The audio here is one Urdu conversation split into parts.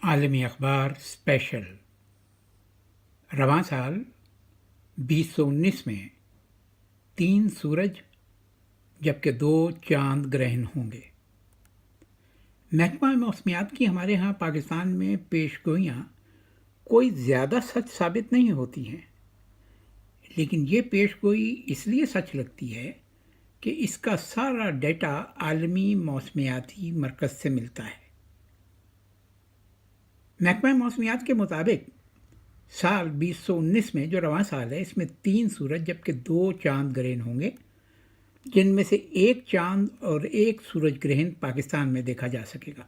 عالمی اخبار اسپیشل رواں سال 2019 میں 3 سورج جبکہ 2 چاند گرہن ہوں گے۔ محکمہ موسمیات کی ہمارے ہاں پاکستان میں پیش گوئیاں کوئی زیادہ سچ ثابت نہیں ہوتی ہیں، لیکن یہ پیش گوئی اس لیے سچ لگتی ہے کہ اس کا سارا ڈیٹا عالمی موسمیاتی مرکز سے ملتا ہے۔ محکمہ موسمیات کے مطابق سال 2019 میں جو رواں سال ہے، اس میں 3 سورج جبکہ 2 چاند گرہن ہوں گے، جن میں سے 1 چاند اور 1 سورج گرہن پاکستان میں دیکھا جا سکے گا۔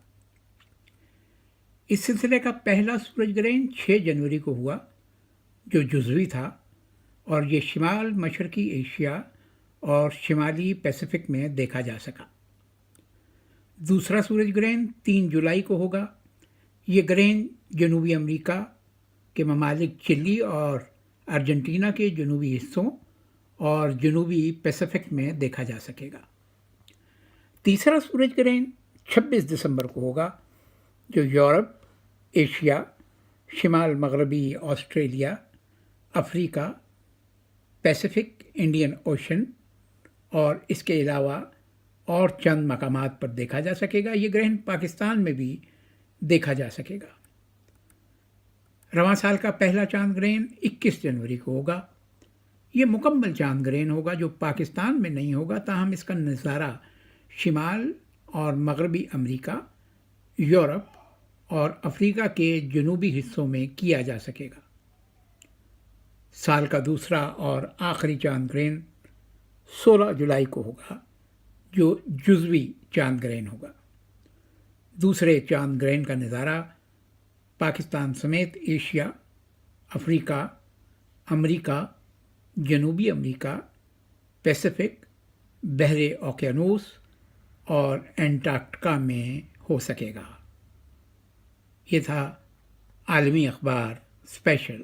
اس سلسلے کا پہلا سورج گرہن 6 جنوری کو ہوا، جو جزوی تھا، اور یہ شمال مشرقی ایشیا اور شمالی پیسفک میں دیکھا جا سکا۔ دوسرا سورج گرہن 3 جولائی کو ہوگا۔ یہ گرہن جنوبی امریکہ کے ممالک چلی اور ارجنٹینا کے جنوبی حصوں اور جنوبی پیسفک میں دیکھا جا سکے گا۔ تیسرا سورج گرہن 26 دسمبر کو ہوگا، جو یورپ، ایشیا، شمال مغربی آسٹریلیا، افریقہ، پیسفک، انڈین اوشن اور اس کے علاوہ اور چند مقامات پر دیکھا جا سکے گا۔ یہ گرہن پاکستان میں بھی دیکھا جا سکے گا۔ رواں سال کا پہلا چاند گرہن 21 جنوری کو ہوگا۔ یہ مکمل چاند گرہن ہوگا جو پاکستان میں نہیں ہوگا، تاہم اس کا نظارہ شمال اور مغربی امریکہ، یورپ اور افریقہ کے جنوبی حصوں میں کیا جا سکے گا۔ سال کا دوسرا اور آخری چاند گرہن 16 جولائی کو ہوگا، جو جزوی چاند گرہن ہوگا۔ دوسرے چاند گرہن کا نظارہ پاکستان سمیت ایشیا، افریقہ، امریکہ، جنوبی امریکہ، پیسفک، بحر اوقیانوس اور انٹارکٹیکا میں ہو سکے گا۔ یہ تھا عالمی اخبار اسپیشل۔